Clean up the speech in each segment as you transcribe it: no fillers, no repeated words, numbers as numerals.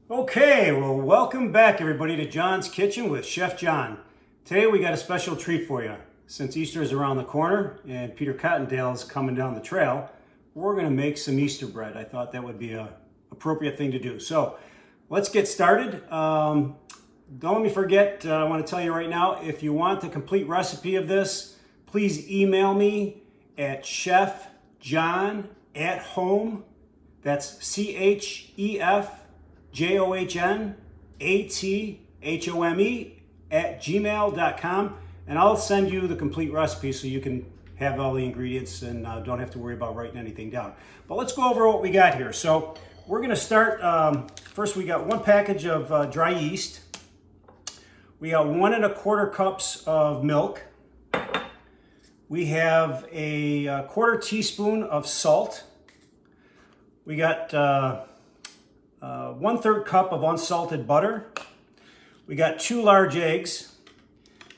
Okay, well, welcome back everybody to John's Kitchen with Chef John. Today we got a special treat for you. Since Easter is around the corner and Peter Cottondale is coming down the trail, we're going to make some Easter bread. I thought that would be an appropriate thing to do. So let's get started. Don't let me forget, I want to tell you right now, if you want the complete recipe of this, please email me at chefjohnathome. That's ChefJohnathome@gmail.com, and I'll send you the complete recipe so you can have all the ingredients and don't have to worry about writing anything down. But let's go over what we got here. So we're going to start, first we got one package of dry yeast. We got 1 1/4 cups of milk. We have a 1/4 teaspoon of salt. We got 1/3 cup of unsalted butter. We got 2 large eggs.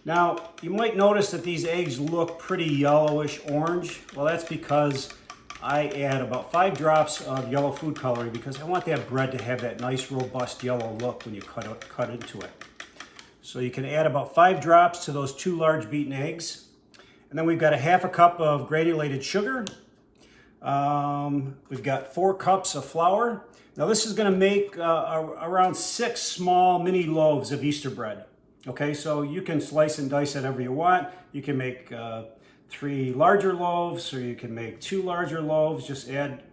Now, you might notice that these eggs look pretty yellowish orange. Well, that's because I add about 5 drops of yellow food coloring because I want that bread to have that nice robust yellow look when you cut into it. So you can add about 5 drops to those 2 large beaten eggs. And then we've got a 1/2 cup of granulated sugar. We've got 4 cups of flour. Now this is going to make around 6 small mini loaves of Easter bread. Okay, so you can slice and dice it however you want. You can make 3 larger loaves, or you can make 2 larger loaves. Just add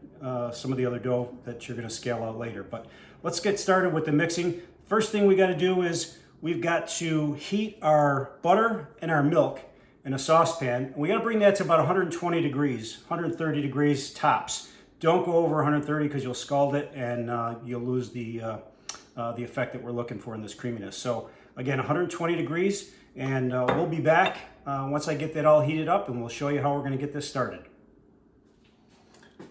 some of the other dough that you're going to scale out later. But let's get started with the mixing. First thing we got to do is we've got to heat our butter and our milk in a saucepan. And we got to bring that to about 120 degrees, 130 degrees tops. Don't go over 130 because you'll scald it and you'll lose the effect that we're looking for in this creaminess. So again, 120 degrees, and we'll be back once I get that all heated up, and we'll show you how we're going to get this started.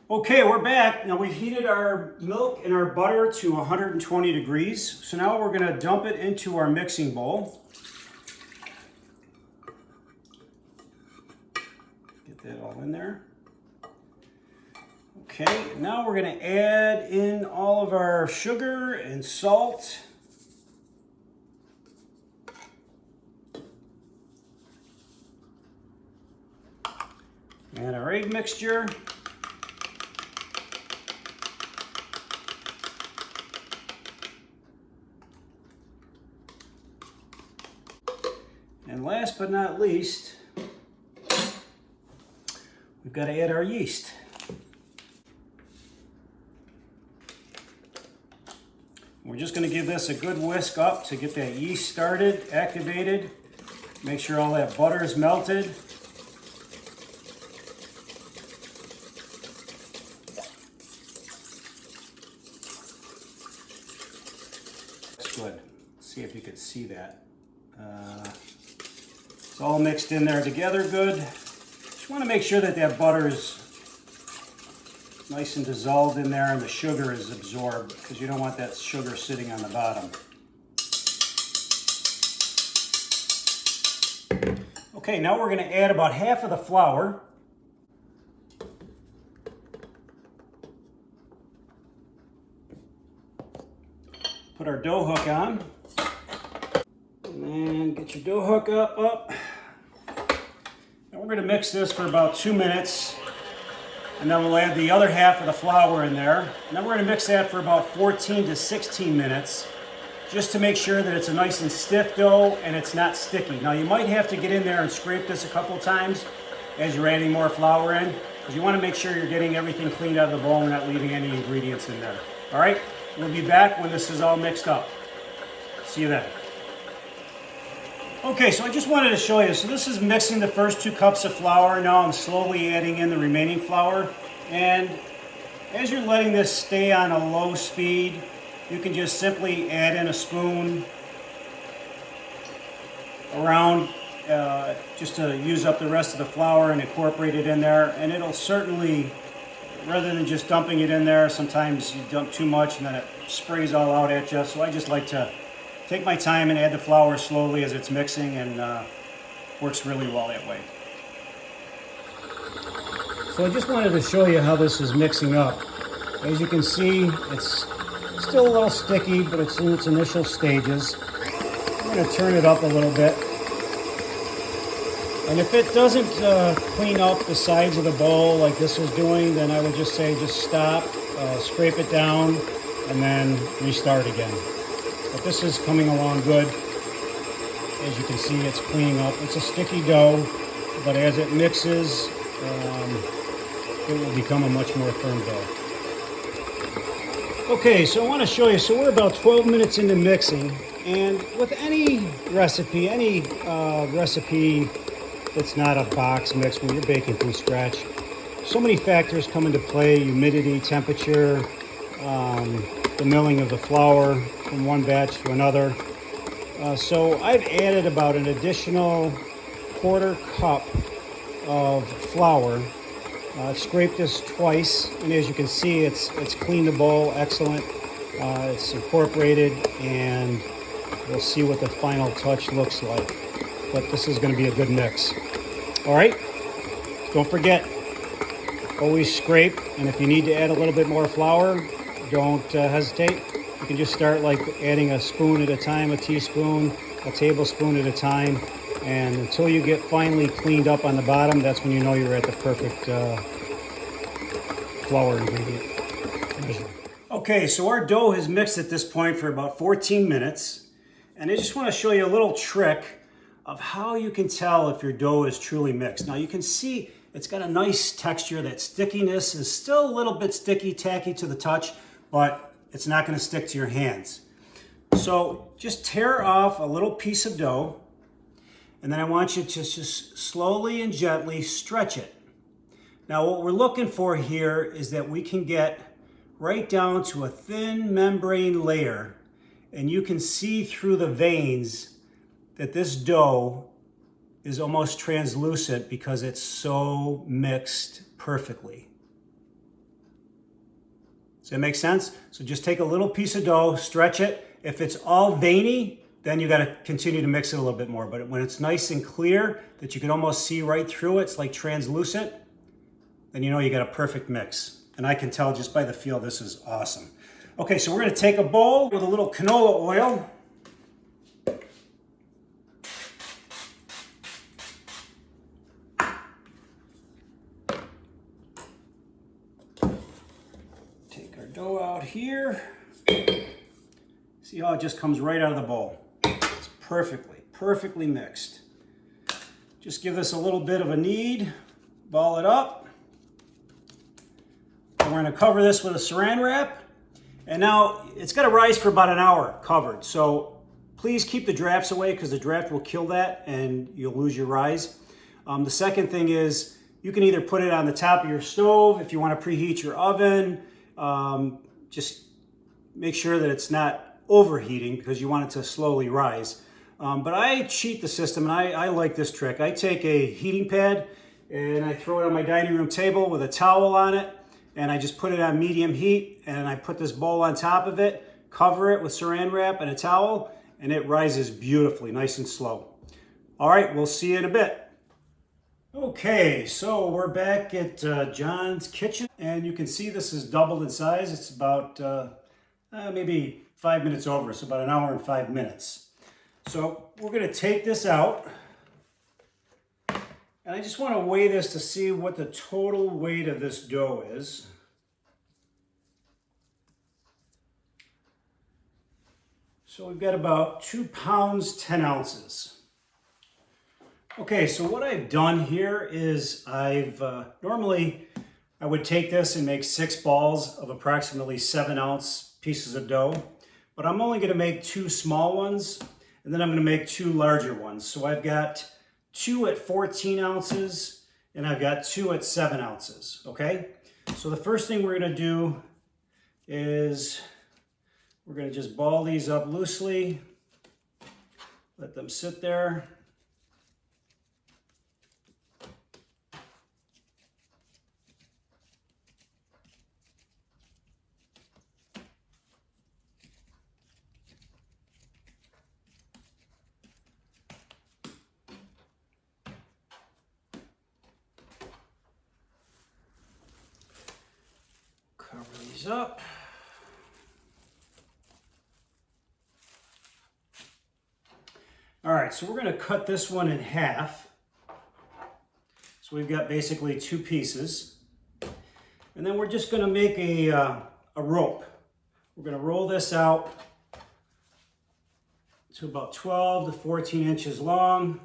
Okay, we're back. Now we've heated our milk and our butter to 120 degrees. So now we're going to dump it into our mixing bowl. Get that all in there. Okay, now we're going to add in all of our sugar and salt. And our egg mixture. And last but not least, we've got to add our yeast. We're just going to give this a good whisk up to get that yeast started, activated. Make sure all that butter is melted. That's good. Let's see if you can see that. It's all mixed in there together good. Just want to make sure that that butter is nice and dissolved in there and the sugar is absorbed, because you don't want that sugar sitting on the bottom. Okay, now we're going to add about 1/2 of the flour. Put our dough hook on. And get your dough hook up. And we're going to mix this for about 2 minutes. And then we'll add the other 1/2 of the flour in there. And then we're going to mix that for about 14 to 16 minutes, just to make sure that it's a nice and stiff dough and it's not sticky. Now you might have to get in there and scrape this a couple of times as you're adding more flour in, because you want to make sure you're getting everything cleaned out of the bowl and not leaving any ingredients in there. All right, we'll be back when this is all mixed up. See you then. Okay, so I just wanted to show you. So this is mixing the first 2 cups of flour. Now I'm slowly adding in the remaining flour. And as you're letting this stay on a low speed, you can just simply add in a spoon around just to use up the rest of the flour and incorporate it in there. And it'll certainly, rather than just dumping it in there, sometimes you dump too much and then it sprays all out at you. So I just like to take my time and add the flour slowly as it's mixing, and works really well that way. So I just wanted to show you how this is mixing up. As you can see, it's Still a little sticky, but it's in its initial stages. I'm going to turn it up a little bit. And if it doesn't clean up the sides of the bowl like this was doing, then I would just say just stop, scrape it down, and then restart again. But this is coming along good. As you can see, it's cleaning up. It's a sticky dough, but as it mixes, it will become a much more firm dough. Okay, so I want to show you. So we're about 12 minutes into mixing, and with any recipe that's not a box mix when you're baking from scratch, so many factors come into play: humidity, temperature, the milling of the flour from one batch to another. So I've added about an additional 1/4 cup of flour. I've scraped this twice, and as you can see, it's cleaned the bowl, excellent. It's incorporated, and we'll see what the final touch looks like. But this is going to be a good mix. All right, don't forget, always scrape, and if you need to add a little bit more flour, don't hesitate. You can just start like adding a spoon at a time, a teaspoon, a tablespoon at a time, and until you get finally cleaned up on the bottom, that's when you know you're at the perfect flour ingredient measure. Okay, so our dough has mixed at this point for about 14 minutes, and I just want to show you a little trick of how you can tell if your dough is truly mixed. Now you can see it's got a nice texture. That stickiness is still a little bit sticky, tacky to the touch, but it's not going to stick to your hands. So just tear off a little piece of dough, and then I want you to just slowly and gently stretch it. Now what we're looking for here is that we can get right down to a thin membrane layer, and you can see through the veins that this dough is almost translucent because it's so mixed perfectly. Does that make sense? So just take a little piece of dough, stretch it. If it's all veiny, then you got to continue to mix it a little bit more. But when it's nice and clear, that you can almost see right through it, it's like translucent, then you know you got a perfect mix. And I can tell just by the feel, this is awesome. Okay, so we're going to take a bowl with a little canola oil. Take our dough out here. See how it just comes right out of the bowl. It's perfectly mixed. Just give this a little bit of a knead, ball it up. And we're going to cover this with a saran wrap. And now it's got to rise for about an hour covered. So please keep the drafts away because the draft will kill that and you'll lose your rise. The second thing is you can either put it on the top of your stove if you want to preheat your oven. Just make sure that it's not overheating because you want it to slowly rise. But I cheat the system, and I like this trick. I take a heating pad and I throw it on my dining room table with a towel on it, and I just put it on medium heat, and I put this bowl on top of it, cover it with saran wrap and a towel, and it rises beautifully, nice and slow. All right, we'll see you in a bit. Okay, so we're back at John's kitchen, and you can see this is doubled in size. It's about maybe 5 minutes over, so about an hour and 5 minutes. So we're going to take this out, and I just want to weigh this to see what the total weight of this dough is. So we've got about 2 pounds, 10 ounces. Okay, so what I've done here is normally I would take this and make 6 balls of approximately 7-ounce pieces of dough, but I'm only going to make 2 small ones, and then I'm going to make 2 larger ones. So I've got 2 at 14 ounces, and I've got 2 at 7 ounces, okay? So the first thing we're going to do is we're going to just ball these up loosely, let them sit there. Cover these up. right, so we're going to cut this one in half. So we've got basically two pieces. And then we're just going to make a rope. We're going to roll this out to about 12 to 14 inches long.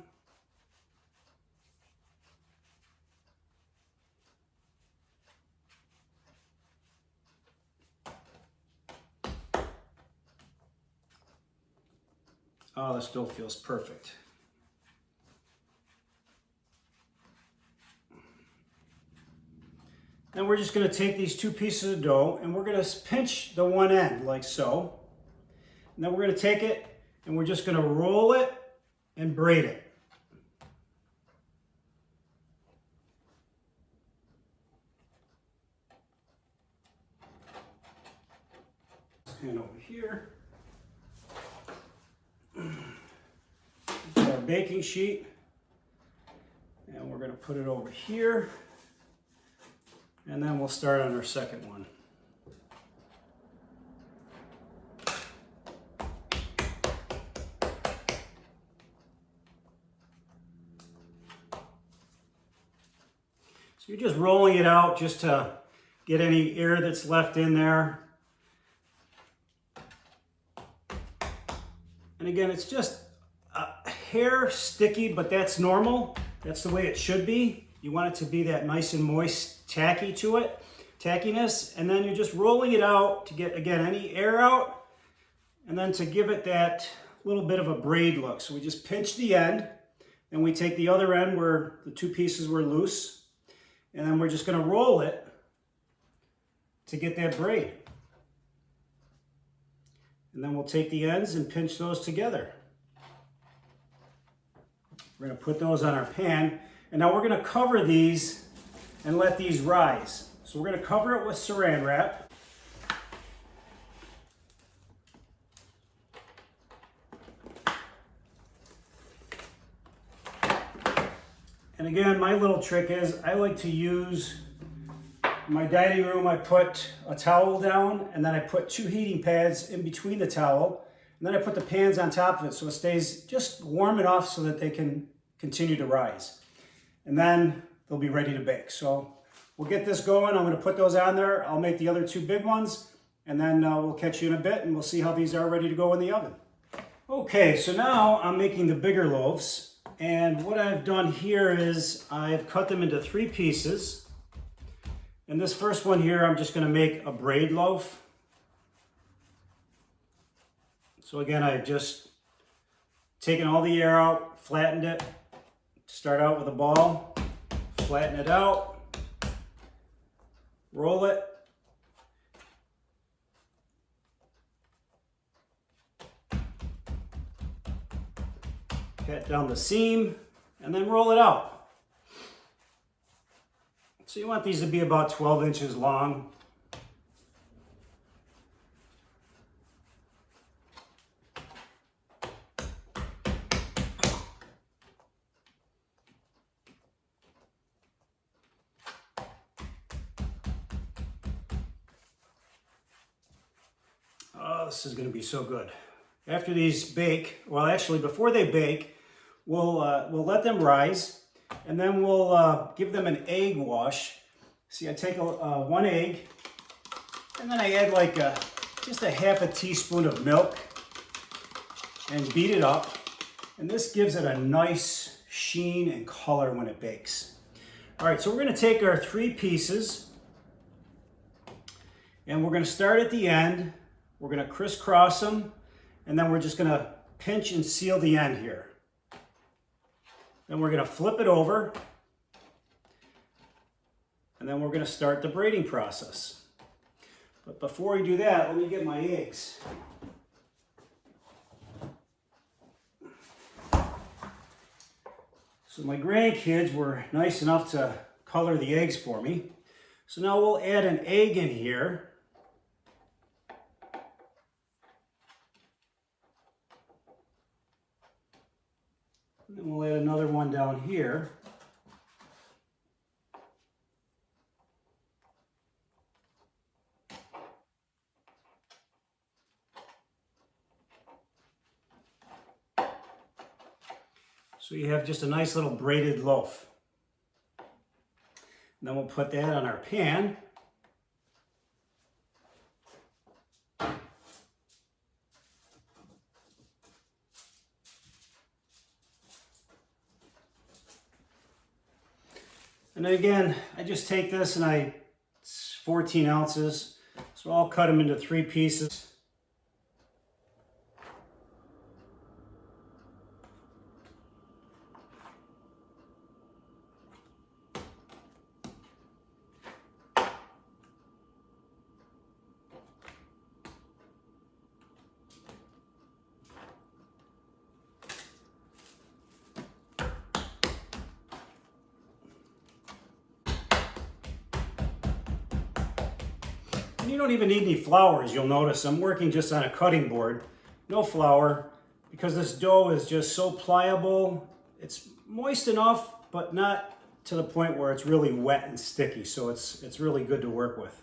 Oh, this dough feels perfect. And we're just going to take these two pieces of dough and we're going to pinch the one end like so. And then we're going to take it and we're just going to roll it and braid it. And over here, our baking sheet. And we're going to put it over here. And then we'll start on our second one. So you're just rolling it out just to get any air that's left in there. And again, it's just a hair sticky, but that's normal. That's the way it should be. You want it to be that nice and moist, tacky to it, tackiness. And then you're just rolling it out to get, again, any air out. And then to give it that little bit of a braid look. So we just pinch the end. Then we take the other end where the two pieces were loose. And then we're just going to roll it to get that braid. And then we'll take the ends and pinch those together. We're going to put those on our pan. And now we're going to cover these and let these rise. So we're going to cover it with saran wrap. And again, my little trick is I like to use in my dining room. I put a towel down and then I put two heating pads in between the towel. And then I put the pans on top of it so it stays just warm enough so that they can continue to rise. And then they'll be ready to bake. So we'll get this going. I'm going to put those on there. I'll make the other two big ones and then we'll catch you in a bit and we'll see how these are ready to go in the oven. Okay, so now I'm making the bigger loaves. And what I've done here is I've cut them into three pieces. And this first one here, I'm just going to make a braid loaf. So again, I've just taken all the air out, flattened it. Start out with a ball, flatten it out, roll it. Pat down the seam and then roll it out. So you want these to be about 12 inches long. Oh, this is going to be so good. After these bake, well actually before they bake, we'll let them rise and then we'll give them an egg wash. See, I take one egg and then I add like just a half a teaspoon of milk and beat it up. And this gives it a nice sheen and color when it bakes. All right, so we're going to take our three pieces and we're going to start at the end. We're going to crisscross them and then we're just going to pinch and seal the end here. Then we're going to flip it over and then we're going to start the braiding process. But before we do that, let me get my eggs. So my grandkids were nice enough to color the eggs for me. So now we'll add an egg in here. And then we'll add another one down here. So you have just a nice little braided loaf. And then we'll put that on our pan. And then again, I just take this and it's 14 ounces. So I'll cut them into 3 pieces. You don't even need any flour, as you'll notice. I'm working just on a cutting board, no flour, because this dough is just so pliable. It's moist enough, but not to the point where it's really wet and sticky, so it's really good to work with.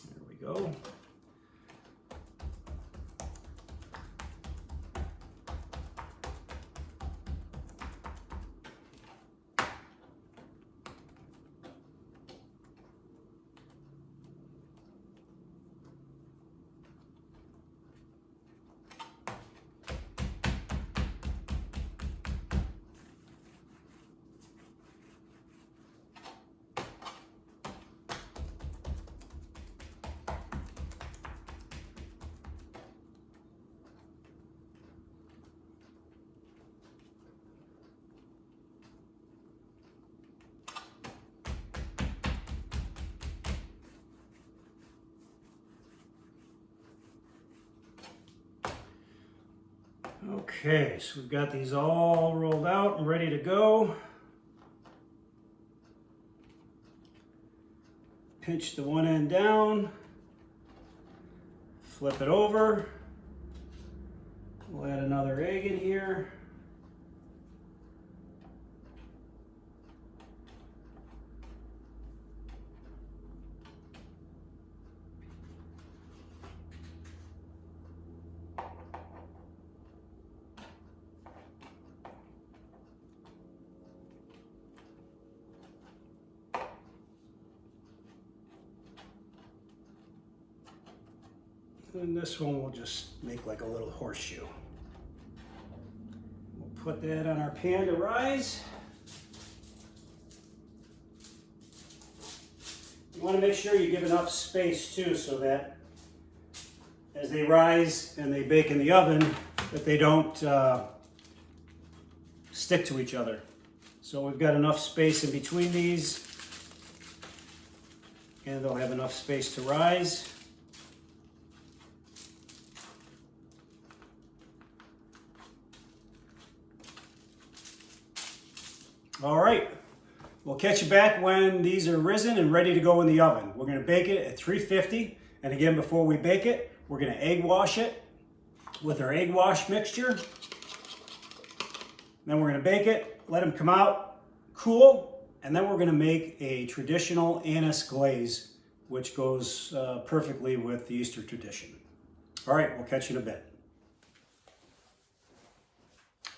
There we go. Okay, so we've got these all rolled out and ready to go. Pinch the one end down, flip it over. We'll add another egg in here. And this one we'll just make like a little horseshoe. We'll put that on our pan to rise. You want to make sure you give enough space too, so that as they rise and they bake in the oven, that they don't stick to each other. So we've got enough space in between these, and they'll have enough space to rise. All right, we'll catch you back when these are risen and ready to go in the oven. We're gonna bake it at 350. And again, before we bake it, we're gonna egg wash it with our egg wash mixture. Then we're gonna bake it, let them come out, cool, and then we're gonna make a traditional anise glaze, which goes perfectly with the Easter tradition. All right, we'll catch you in a bit.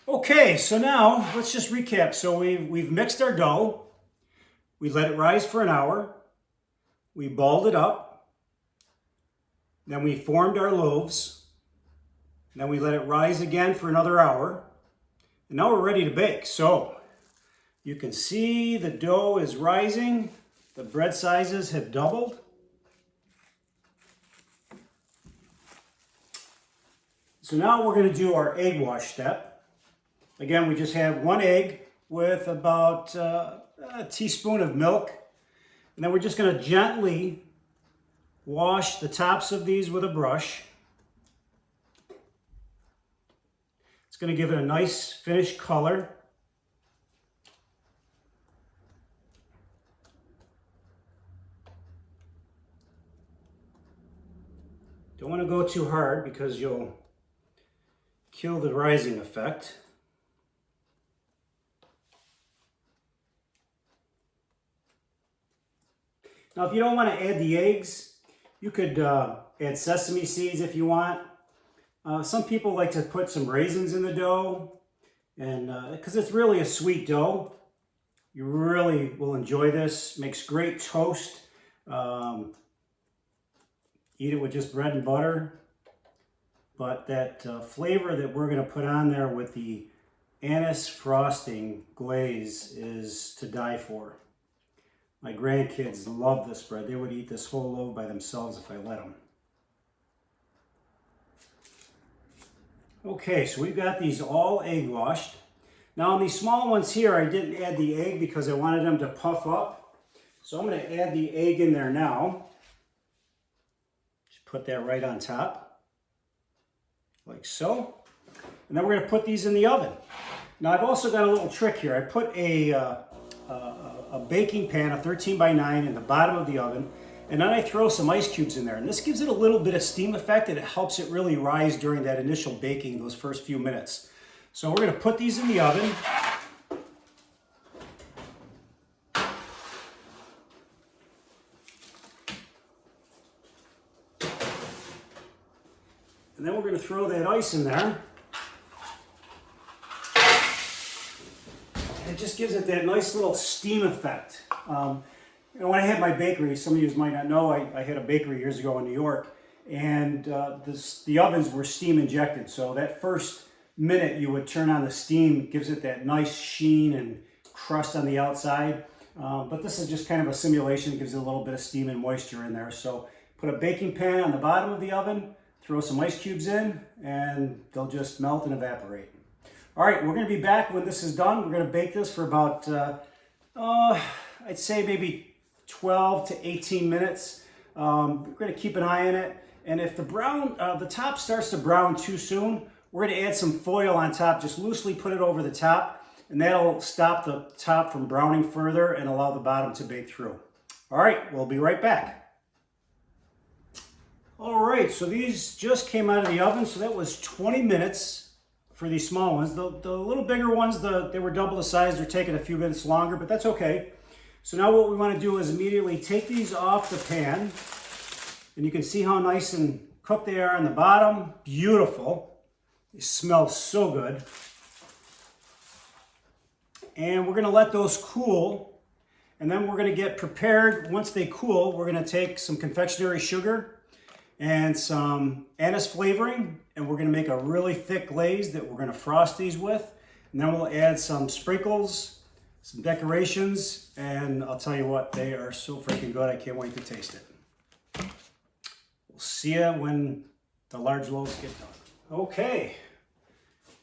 Okay, so now let's just recap. So we've mixed our dough. We let it rise for an hour. We balled it up. Then we formed our loaves. Then we let it rise again for another hour. And now we're ready to bake. So you can see the dough is rising. The bread sizes have doubled. So now we're going to do our egg wash step. Again, we just have 1 egg with about a teaspoon of milk. And then we're just going to gently wash the tops of these with a brush. It's going to give it a nice finished color. Don't want to go too hard because you'll kill the rising effect. Now, if you don't want to add the eggs, you could add sesame seeds if you want. Some people like to put some raisins in the dough, and because it's really a sweet dough. You really will enjoy this. Makes great toast. Eat it with just bread and butter. But that flavor that we're going to put on there with the anise frosting glaze is to die for. My grandkids love this bread. They would eat this whole loaf by themselves if I let them. Okay, so we've got these all egg washed. Now on these small ones here, I didn't add the egg because I wanted them to puff up. So I'm going to add the egg in there now. Just put that right on top, like so. And then we're going to put these in the oven. Now I've also got a little trick here. I put a baking pan, a 13 by 9 in the bottom of the oven, and then I throw some ice cubes in there. And this gives it a little bit of steam effect, and it helps it really rise during that initial baking, those first few minutes. So we're going to put these in the oven. And then we're going to throw that ice in there. And it just gives it that nice little steam effect. You know, when I had my bakery, some of you might not know, I had a bakery years ago in New York, and the ovens were steam injected. So that first minute you would turn on the steam, gives it that nice sheen and crust on the outside. But this is just kind of a simulation. It gives it a little bit of steam and moisture in there. So put a baking pan on the bottom of the oven, throw some ice cubes in, and they'll just melt and evaporate. All right, we're going to be back when this is done. We're going to bake this for about, I'd say maybe 12 to 18 minutes. We're going to keep an eye on it. And if the top starts to brown too soon, we're going to add some foil on top. Just loosely put it over the top, and that'll stop the top from browning further and allow the bottom to bake through. All right, we'll be right back. All right, so these just came out of the oven, so that was 20 minutes for these small ones. The little bigger ones, they were double the size. They're taking a few minutes longer, but that's okay. So now what we want to do is immediately take these off the pan, and you can see how nice and cooked they are on the bottom. Beautiful. They smell so good. And we're going to let those cool, and then we're going to get prepared. Once they cool, we're going to take some confectionery sugar and some anise flavoring, and we're going to make a really thick glaze that we're going to frost these with. And then we'll add some sprinkles, some decorations, and I'll tell you what, they are so freaking good. I can't wait to taste it. We'll see you when the large loaves get done. Okay,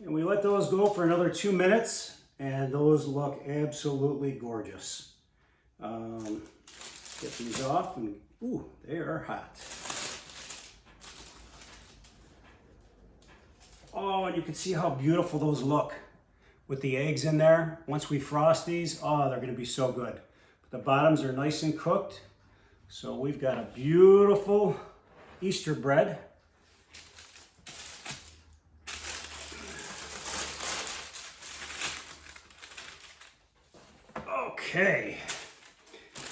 and we let those go for another 2 minutes, and those look absolutely gorgeous. Get these off, and ooh, they are hot. Oh, and you can see how beautiful those look with the eggs in there. Once we frost these, oh, they're going to be so good. But the bottoms are nice and cooked. So we've got a beautiful Easter bread. Okay.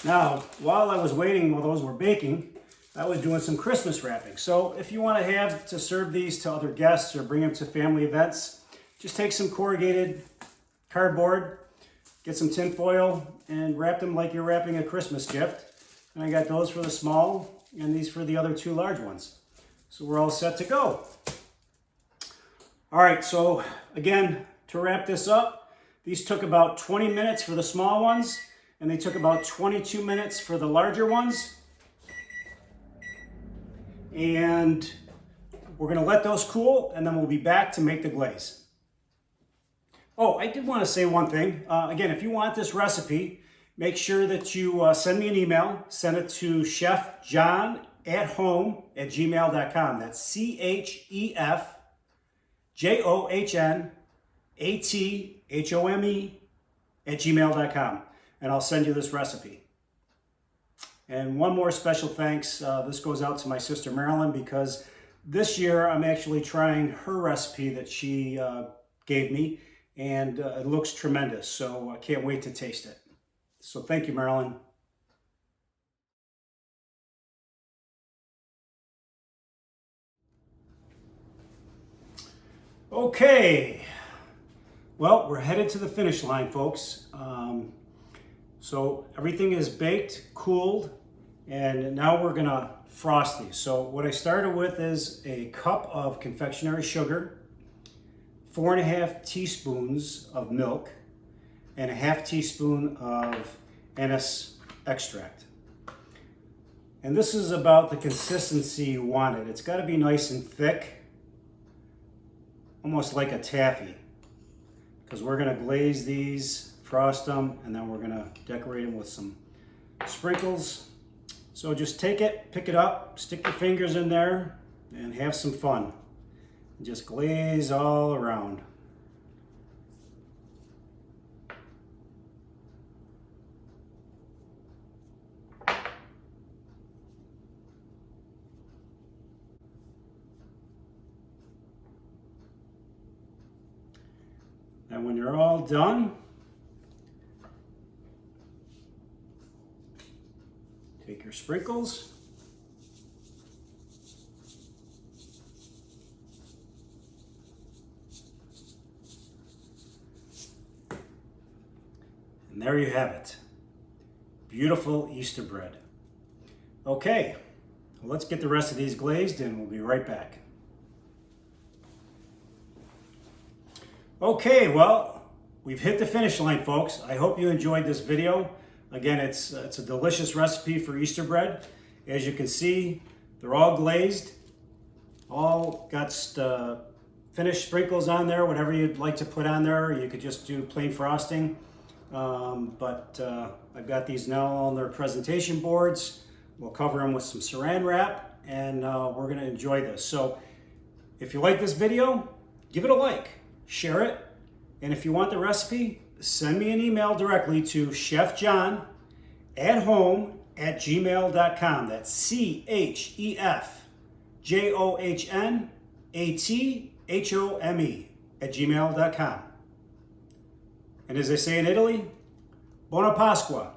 Now, while I was waiting, while those were baking, I was doing some Christmas wrapping. So if you want to have to serve these to other guests or bring them to family events, just take some corrugated cardboard, get some tin foil, and wrap them like you're wrapping a Christmas gift. And I got those for the small and these for the other 2 large ones. So we're all set to go. All right, so again, to wrap this up, these took about 20 minutes for the small ones, and they took about 22 minutes for the larger ones. And we're going to let those cool, and then we'll be back to make the glaze. Oh, I did want to say one thing. Again, if you want this recipe, make sure that you send me an email. Send it to chefjohnathome@gmail.com. That's CHEFJOHNATHOME@gmail.com. And I'll send you this recipe. And one more special thanks. This goes out to my sister Marilyn, because this year I'm actually trying her recipe that she gave me, and it looks tremendous. So I can't wait to taste it. So thank you, Marilyn. Okay, well, we're headed to the finish line, folks. So everything is baked, cooled, and now we're gonna frost these. So what I started with is a cup of confectionery sugar, 4.5 teaspoons of milk, and a half teaspoon of anise extract. And this is about the consistency you want it. It's gotta be nice and thick, almost like a taffy, because we're gonna glaze these, frost them, and then we're gonna decorate them with some sprinkles. So just take it, pick it up, stick your fingers in there, and have some fun. Just glaze all around. And when you're all done, take your sprinkles, and there you have it. Beautiful Easter bread. Okay, well, let's get the rest of these glazed and we'll be right back. Okay, well, we've hit the finish line, folks. I hope you enjoyed this video. Again, it's a delicious recipe for Easter bread. As you can see, they're all glazed, all got finished sprinkles on there, whatever you'd like to put on there. You could just do plain frosting. But I've got these now on their presentation boards. We'll cover them with some saran wrap, and we're gonna enjoy this. So if you like this video, give it a like, share it, and if you want the recipe, send me an email directly to chefjohn@home@gmail.com. That's CHEFJOHNATHOME@gmail.com. And as they say in Italy, Buona Pasqua.